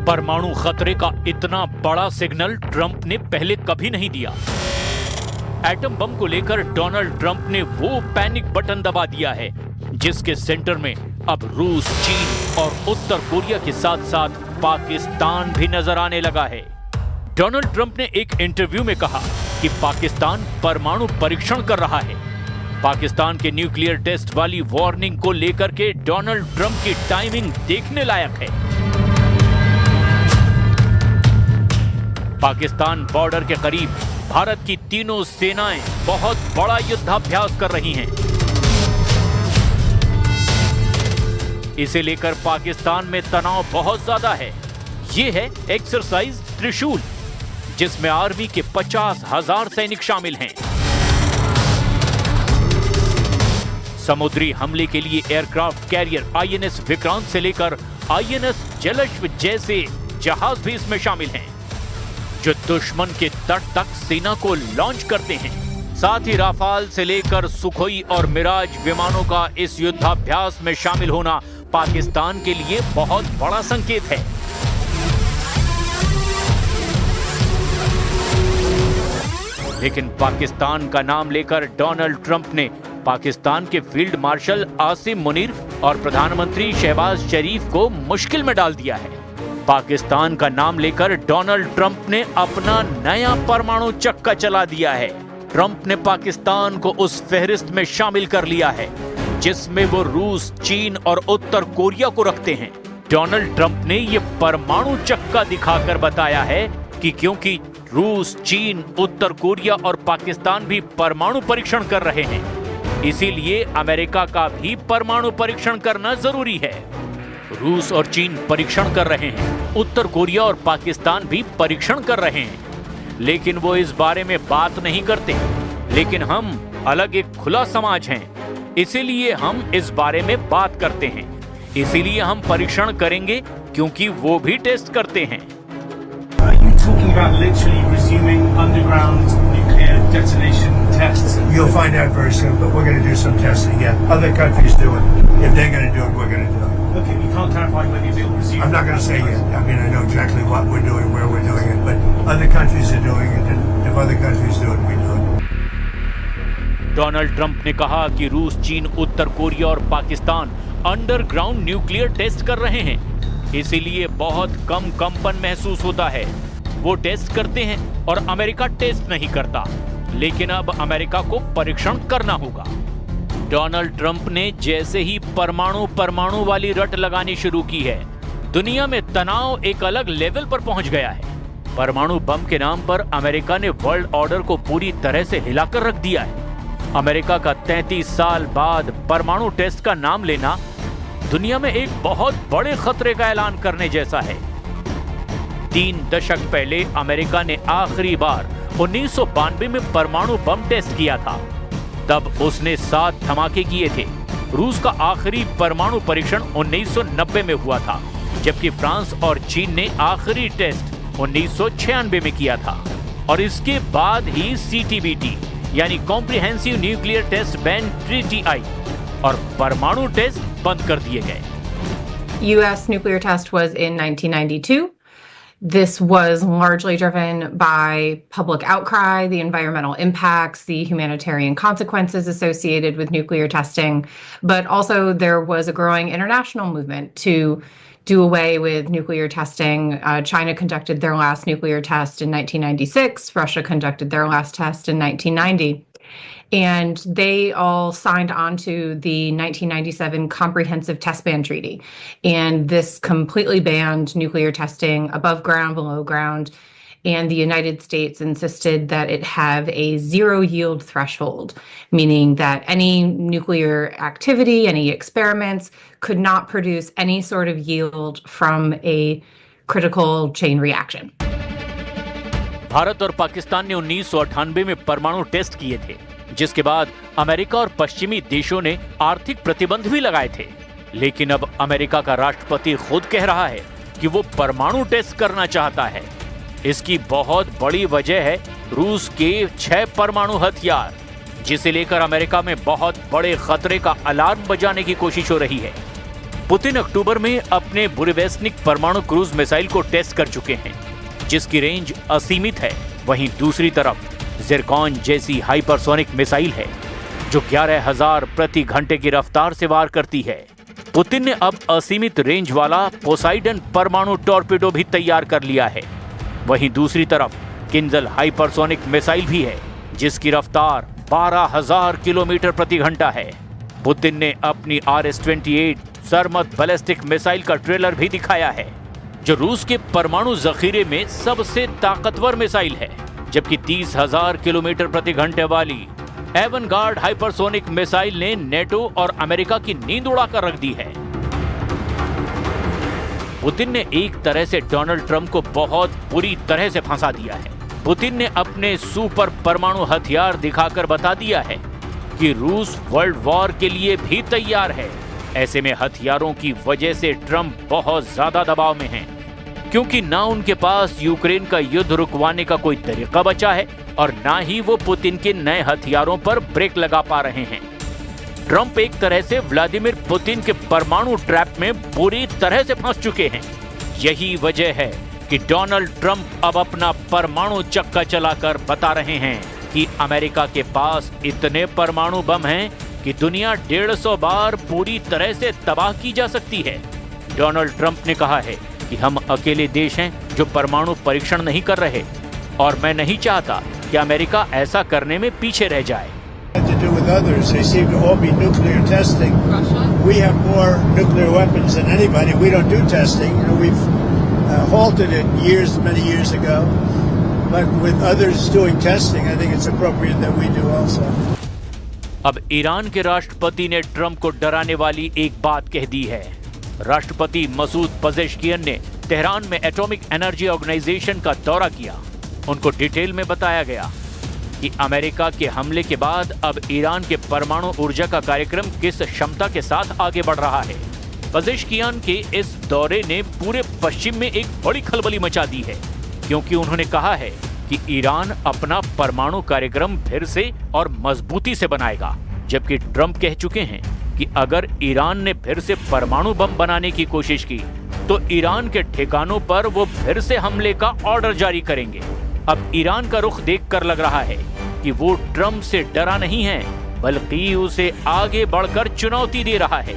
परमाणु खतरे का इतना बड़ा सिग्नल ट्रंप ने पहले कभी नहीं दिया। एटम बम को लेकर डोनाल्ड ट्रंप ने वो पैनिक बटन दबा दिया है जिसके सेंटर में अब रूस, चीन और उत्तर कोरिया के साथ साथ पाकिस्तान भी नजर आने लगा है। डोनाल्ड ट्रंप ने एक इंटरव्यू में कहा कि पाकिस्तान परमाणु परीक्षण कर रहा है। पाकिस्तान के न्यूक्लियर टेस्ट वाली वार्निंग को लेकर के डोनाल्ड ट्रंप की टाइमिंग देखने लायक है। पाकिस्तान बॉर्डर के करीब भारत की तीनों सेनाएं बहुत बड़ा युद्धाभ्यास कर रही हैं। इसे लेकर पाकिस्तान में तनाव बहुत ज्यादा है। ये है एक्सरसाइज त्रिशूल, जिसमें आर्मी के 50,000 सैनिक शामिल हैं। समुद्री हमले के लिए एयरक्राफ्ट कैरियर आईएनएस विक्रांत से लेकर आईएनएस जलश्व जैसे जहाज भी इसमें शामिल हैं, जो दुश्मन के तट तक सेना को लॉन्च करते हैं। साथ ही राफाल से लेकर सुखोई और मिराज विमानों का इस युद्धाभ्यास में शामिल होना पाकिस्तान के लिए बहुत बड़ा संकेत है। लेकिन पाकिस्तान का नाम लेकर डोनाल्ड ट्रंप ने पाकिस्तान के फील्ड मार्शल आसिम मुनीर और प्रधानमंत्री शहबाज शरीफ को मुश्किल में डाल दिया है। पाकिस्तान का नाम लेकर डोनाल्ड ट्रंप ने अपना नया परमाणु चक्का चला दिया है। ट्रंप ने पाकिस्तान को उस फहरिस्त में शामिल कर लिया है जिसमें वो रूस, चीन और उत्तर कोरिया को रखते हैं। डोनाल्ड ट्रंप ने ये परमाणु चक्का दिखाकर बताया है कि क्योंकि रूस, चीन, उत्तर कोरिया और पाकिस्तान भी परमाणु परीक्षण कर रहे हैं, इसीलिए अमेरिका का भी परमाणु परीक्षण करना जरूरी है। रूस और चीन परीक्षण कर रहे हैं, उत्तर कोरिया और पाकिस्तान भी परीक्षण कर रहे हैं, लेकिन वो इस बारे में बात नहीं करते। लेकिन हम अलग एक खुला समाज हैं, इसीलिए हम इस बारे में बात करते हैं। इसीलिए हम परीक्षण करेंगे क्योंकि वो भी टेस्ट करते हैं। Talking about literally resuming underground nuclear detonation tests. You'll find out very soon, but we're going to do some testing. Yeah, other countries do it. If they're going to do it, we're going to do it. Okay, you can't clarify whether you'll resume. I'm not going to say yet. I mean, I know exactly what we're doing, where we're doing it, but other countries are doing it, and if other countries do it, we do it. Donald Trump ने कहा कि रूस, चीन, उत्तर Korea और Pakistan underground nuclear test कर रहे हैं, इसीलिए बहुत कम कंपन महसूस होता है। वो टेस्ट करते हैं और अमेरिका टेस्ट नहीं करता, लेकिन अब अमेरिका को परीक्षण करना होगा। डोनाल्ड ट्रंप ने जैसे ही परमाणु वाली रट लगानी शुरू की है, दुनिया में तनाव एक अलग लेवल पर पहुंच गया है। परमाणु बम के नाम पर अमेरिका ने वर्ल्ड ऑर्डर को पूरी तरह से हिलाकर रख दिया है। अमेरिका का 33 साल बाद परमाणु टेस्ट का नाम लेना दुनिया में एक बहुत बड़े खतरे का ऐलान करने जैसा है। 3 दशक पहले अमेरिका ने आखिरी बार 1992 में परमाणु बम टेस्ट किया था। तब उसने 7 धमाके किए थे। रूस का आखिरी परमाणु परीक्षण 1990 में हुआ था, जबकि फ्रांस और चीन ने आखिरी टेस्ट 1996 में किया था। और इसके बाद ही CTBT यानी comprehensive nuclear test ban treaty आई और परमाणु टेस्ट बंद कर दिए गए। US nuclear test was in 1992. This was largely driven by public outcry, the environmental impacts, the humanitarian consequences associated with nuclear testing, but also there was a growing international movement to do away with nuclear testing. China conducted their last nuclear test in 1996. Russia conducted their last test in 1990. And they all signed on to the 1997 Comprehensive Test Ban Treaty. And this completely banned nuclear testing above ground, below ground. And the United States insisted that it have a zero yield threshold, meaning that any nuclear activity, any experiments could not produce any sort of yield from a critical chain reaction. Bharat और पाकिस्तान ने 1998 में परमाणु test किए थे, जिसके बाद America और पश्चिमी देशों ने आर्थिक प्रतिबंध भी लगाए थे। लेकिन अब अमेरिका का राष्ट्रपति खुद कह रहा है कि वो परमाणु टेस्ट करना चाहता है। इसकी बहुत बड़ी वजह है रूस के 6 परमाणु हथियार, जिसे लेकर अमेरिका में बहुत बड़े खतरे का अलार्म बजाने की कोशिश हो रही है। पुतिन अक्टूबर में अपने बुरेवेस्निक परमाणु क्रूज मिसाइल को टेस्ट कर चुके हैं, जिसकी रेंज असीमित है। वहीं दूसरी तरफ जिरकॉन जैसी हाइपरसोनिक मिसाइल है जो 11,000 प्रति घंटे की रफ्तार से वार करती है। पुतिन ने अब असीमित रेंज वाला पोसाइडन परमाणु टॉर्पेडो भी तैयार कर लिया है। वहीं दूसरी तरफ किंजल हाइपरसोनिक मिसाइल भी है जिसकी रफ्तार 12,000 किलोमीटर प्रति घंटा है। पुतिन ने अपनी RS-28 सरमत बैलिस्टिक मिसाइल का ट्रेलर भी दिखाया है, जो रूस के परमाणु जखीरे में सबसे ताकतवर मिसाइल है, जबकि 30,000 किलोमीटर प्रति घंटे वाली एवनगार्ड हाइपरसोनिक मिसाइल ने नेटो और अमेरिका की नींद उड़ाकर रख दी है। पुतिन ने एक तरह से डोनाल्ड ट्रंप को बहुत बुरी तरह से फंसा दिया है। पुतिन ने अपने सुपर परमाणु हथियार दिखाकर बता दिया है कि रूस वर्ल्ड वॉर के लिए भी तैयार है। ऐसे में हथियारों की वजह से ट्रंप बहुत ज्यादा दबाव में हैं, क्योंकि ना उनके पास यूक्रेन का युद्ध रुकवाने का कोई तरीका बचा है और ना ही वो पुतिन के नए हथियारों पर ब्रेक लगा पा रहे हैं। ट्रंप एक तरह से व्लादिमीर पुतिन के परमाणु ट्रैप में बुरी तरह से फंस चुके हैं। यही वजह है कि डोनाल्ड ट्रंप अब अपना परमाणु चक्का चलाकर बता रहे हैं कि अमेरिका के पास इतने परमाणु बम हैं कि दुनिया 150 बार पूरी तरह से तबाह की जा सकती है। डोनाल्ड ट्रंप ने कहा है कि हम अकेले देश हैं जो परमाणु परीक्षण नहीं कर रहे और मैं नहीं चाहता कि अमेरिका ऐसा करने में पीछे रह जाए। To do with others, they seem to all be nuclear testing. We have more nuclear weapons than anybody. We don't do testing. You know, we've halted it many years ago. But with others doing testing, I think it's appropriate that we do also. अब Iran के राष्ट्रपति ने Trump को डराने वाली एक बात कह दी है। राष्ट्रपति मसूद पजेश्कियन ने तेहरान में एटॉमिक एनर्जी ऑर्गेनाइजेशन का दौरा किया। उनको डिटेल में बताया गया कि अमेरिका के हमले के बाद अब ईरान के परमाणु ऊर्जा का कार्यक्रम किस क्षमता के साथ आगे बढ़ रहा है। पजेश्कियान के इस दौरे ने पूरे पश्चिम में एक बड़ी खलबली मचा दी है, क्योंकि उन्होंने कहा है कि ईरान अपना परमाणु कार्यक्रम फिर से और मजबूती से बनाएगा, जबकि ट्रंप कह चुके हैं कि अगर ईरान ने फिर से परमाणु बम बनाने की कोशिश की तो ईरान के ठिकानों पर वो फिर से हमले का ऑर्डर जारी करेंगे। अब ईरान का रुख देखकर लग रहा है कि वो ट्रंप से डरा नहीं है, बल्कि उसे आगे बढ़कर चुनौती दे रहा है।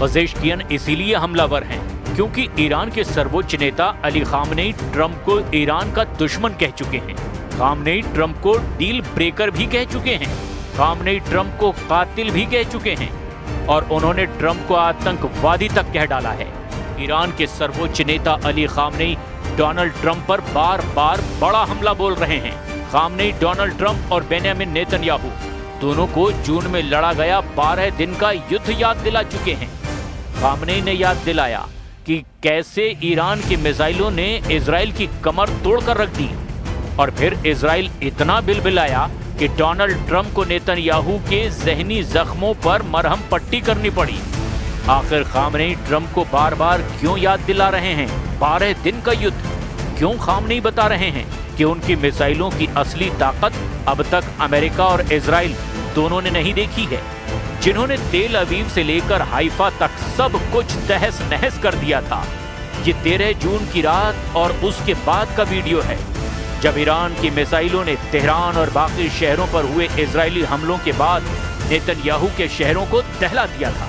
पजेश्कियन इसीलिए हमलावर हैं क्योंकि ईरान के सर्वोच्च नेता अली खामनेई ट्रंप को ईरान का दुश्मन कह चुके हैं। खामनेई ट्रंप को डील ब्रेकर भी कह चुके हैं। खामनेई ट्रंप को कातिल भी कह चुके हैं और उन्होंने ट्रंप को आतंकवादी तक कह डाला है। ईरान के सर्वोच्च नेता अली खामनेई डोनाल्ड ट्रंप पर बार बार बड़ा हमला बोल रहे हैं। खामनेई डोनाल्ड ट्रंप और बेंयामिन नेतन्याहू दोनों को जून में लड़ा गया 12 दिन का युद्ध याद दिला चुके हैं। खामनेई ने याद दिलाया कि कैसे ईरान की मिसाइलों ने इजराइल की कमर तोड़कर रख दी और फिर इजराइल इतना बिलबिलाया कि डोनाल्ड ट्रंप को नेतन्याहू के जहनी जख्मों पर मरहम पट्टी करनी पड़ी। आखिर खामनेई ट्रंप को बार बार क्यों याद दिला रहे हैं 12 दिन का युद्ध? क्यों खामनेई बता रहे हैं कि उनकी मिसाइलों की असली ताकत अब तक अमेरिका और इजराइल दोनों ने नहीं देखी है, जिन्होंने तेल अवीव से लेकर हाइफा तक सब कुछ तहस नहस कर दिया था। ये 13 जून की रात और उसके बाद का वीडियो है, जब ईरान की मिसाइलों ने तेहरान और बाकी शहरों पर हुए इजरायली हमलों के बाद नेतन्याहू के शहरों को दहला दिया था।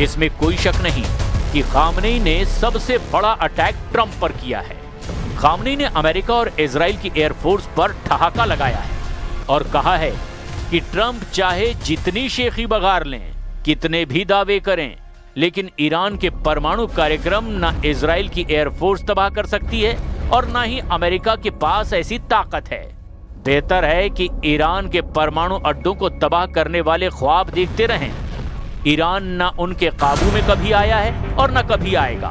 इसमें कोई शक नहीं कि खामनेई ने सबसे बड़ा अटैक ट्रंप पर किया है। खामनेई ने अमेरिका और इजराइल की एयरफोर्स पर ठहाका लगाया है और कहा है कि ट्रंप चाहे जितनी शेखी बगार लें, कितने भी दावे करें, लेकिन ईरान के परमाणु कार्यक्रम न इजराइल की एयरफोर्स तबाह कर सकती है और न ही अमेरिका के पास ऐसी ताकत है। बेहतर है कि ईरान के परमाणु अड्डों को तबाह करने वाले ख्वाब देखते रहें। ईरान न उनके काबू में कभी आया है और न कभी आएगा।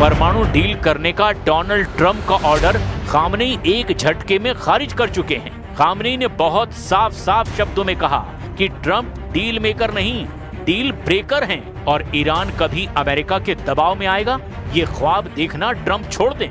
परमाणु डील करने का डोनाल्ड ट्रंप का ऑर्डर खामनेई एक झटके में खारिज कर चुके हैं। खामनेई ने बहुत साफ साफ शब्दों में कहा कि ट्रंप डील मेकर नहीं, डील ब्रेकर हैं और ईरान कभी अमेरिका के दबाव में आएगा ये ख्वाब देखना ट्रंप छोड़ दें।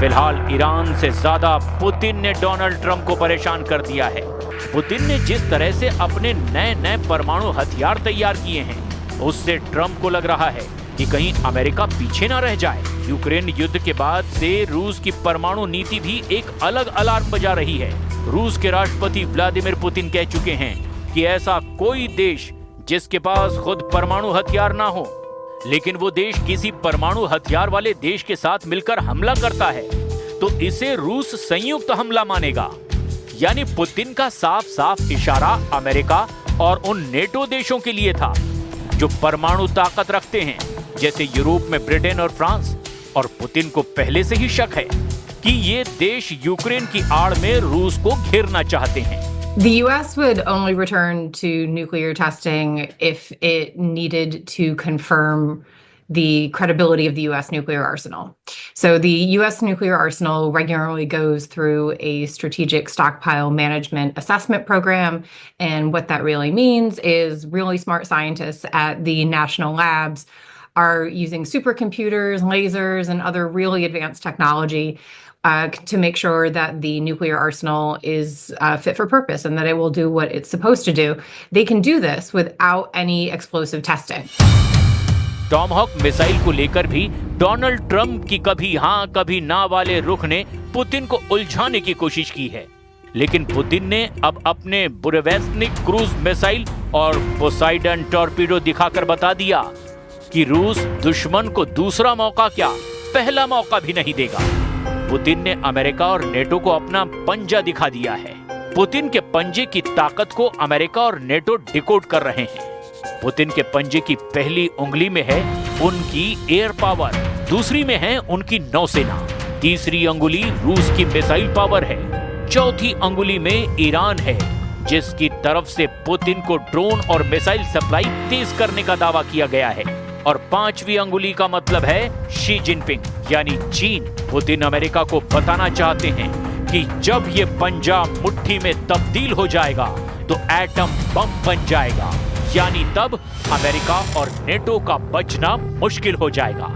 फिलहाल ईरान से ज्यादा पुतिन ने डोनाल्ड ट्रंप को परेशान कर दिया है। पुतिन ने जिस तरह से अपने नए नए परमाणु हथियार तैयार किए हैं उससे ट्रंप को लग रहा है कि कहीं अमेरिका पीछे ना रह जाए। यूक्रेन युद्ध के बाद से रूस की परमाणु नीति भी एक अलग अलार्म बजा रही है। रूस के राष्ट्रपति व्लादिमीर पुतिन कह चुके हैं कि ऐसा कोई देश जिसके पास खुद परमाणु हथियार ना हो, लेकिन वो देश किसी परमाणु हथियार वाले देश के साथ मिलकर हमला करता है तो इसे रूस संयुक्त हमला मानेगा। यानी पुतिन का साफ साफ इशारा अमेरिका और उन नेटो देशों के लिए था जो परमाणु ताकत रखते हैं, जैसे यूरोप में ब्रिटेन और फ्रांस। और पुतिन को पहले से ही शक है कि ये देश यूक्रेन की आड़ में रूस को घेरना चाहते हैं। The US would only return to nuclear testing if it needed to confirm the credibility of the US nuclear arsenal. So the US nuclear arsenal regularly goes through a strategic stockpile management assessment program. And what that really means is really smart scientists at the national labs are using supercomputers, lasers, and other really advanced technology to make sure that the nuclear arsenal is fit for purpose and that it will do what it's supposed to do. They can do this without any explosive testing. Tomahawk missile को लेकर भी Donald Trump की कभी हां कभी ना वाले रुख ने पुतिन को उलझाने की कोशिश की है। लेकिन पुतिन ने अब अपने बुरेवेस्निक क्रूज मिसाइल और पोसाइडन टॉर्पीडो दिखाकर बता दिया कि रूस दुश्मन को दूसरा मौका क्या, पहला मौका भी नहीं देगा। पुतिन ने अमेरिका और नेटो को अपना पंजा दिखा दिया है। पुतिन के पंजे की ताकत को अमेरिका और नेटो डिकोड कर रहे हैं। पुतिन के पंजे की पहली उंगली में है उनकी एयर पावर, दूसरी में है उनकी नौसेना, तीसरी अंगुली रूस की मिसाइल पावर है, चौथी अंगुली में ईरान है जिसकी तरफ से पुतिन को ड्रोन और मिसाइल सप्लाई तेज करने का दावा किया गया है, और पांचवी अंगुली का मतलब है शी जिनपिंग यानी चीन। पुतिन अमेरिका को बताना चाहते हैं कि जब ये पंजा मुट्ठी में तब्दील हो जाएगा तो एटम बम बन जाएगा, यानी तब अमेरिका और नेटो का बचना मुश्किल हो जाएगा।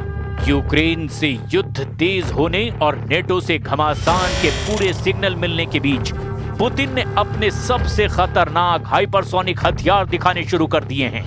यूक्रेन से युद्ध तेज होने और नेटो से घमासान के पूरे सिग्नल मिलने के बीच पुतिन ने अपने सबसे खतरनाक हाइपरसोनिक हथियार दिखाने शुरू कर दिए हैं।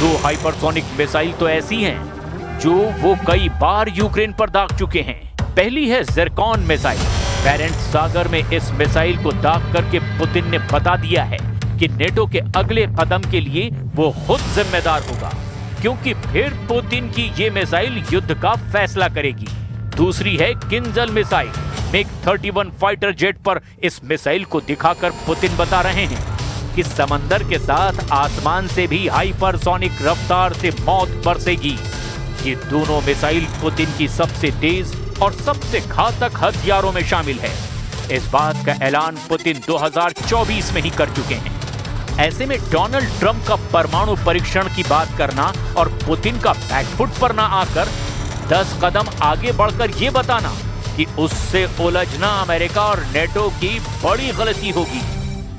दो हाइपरसोनिक मिसाइल तो ऐसी हैं जो वो कई बार यूक्रेन पर दाग चुके हैं। पहली है ज़िरकॉन मिसाइल। बैरेंट्स सागर में इस मिसाइल को दाग करके पुतिन ने बता दिया है कि नेटो के अगले कदम के लिए वो खुद जिम्मेदार होगा, क्योंकि फिर पुतिन की ये मिसाइल युद्ध का फैसला करेगी। दूसरी है Kinjal missile. MiG-31 fighter jet पर इस मिसाइल को दिखाकर पुतिन बता रहे हैं कि समंदर के साथ आसमान से भी हाइपरसोनिक रफ्तार से मौत बरसेगी। ये दोनों मिसाइल पुतिन की सबसे तेज और सबसे घातक हथियारों में शामिल है। इस बात का ऐलान पुतिन 2024 में ही कर चुके हैं। ऐसे में डोनाल्ड ट्रंप का परमाणु परीक्षण की बात करना और पुतिन का बैकफुट पर ना आकर 10 कदम आगे बढ़कर यह बताना कि उससे उलझना अमेरिका और नेटो की बड़ी गलती होगी,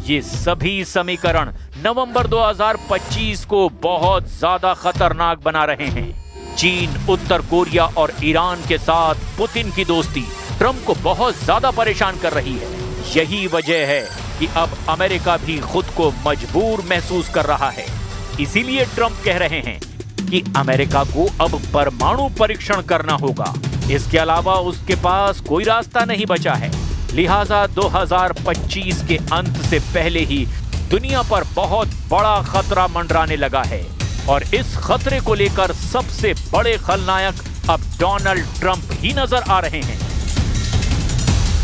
ये सभी समीकरण नवंबर 2025 को बहुत ज्यादा खतरनाक बना रहे हैं। चीन, उत्तर कोरिया और ईरान के साथ पुतिन की दोस्ती ट्रंप को बहुत ज्यादा परेशान कर रही है। यही वजह है कि अब अमेरिका भी खुद को मजबूर महसूस कर रहा है। इसीलिए ट्रंप कह रहे हैं कि अमेरिका को अब परमाणु परीक्षण करना होगा। इसके अलावा उसके पास कोई रास्ता नहीं बचा है। लिहाजा 2025 के अंत से पहले ही दुनिया पर बहुत बड़ा खतरा मंडराने लगा है और इस खतरे को लेकर सबसे बड़े खलनायक अब डोनाल्ड ट्रंप ही नजर आ रहे हैं।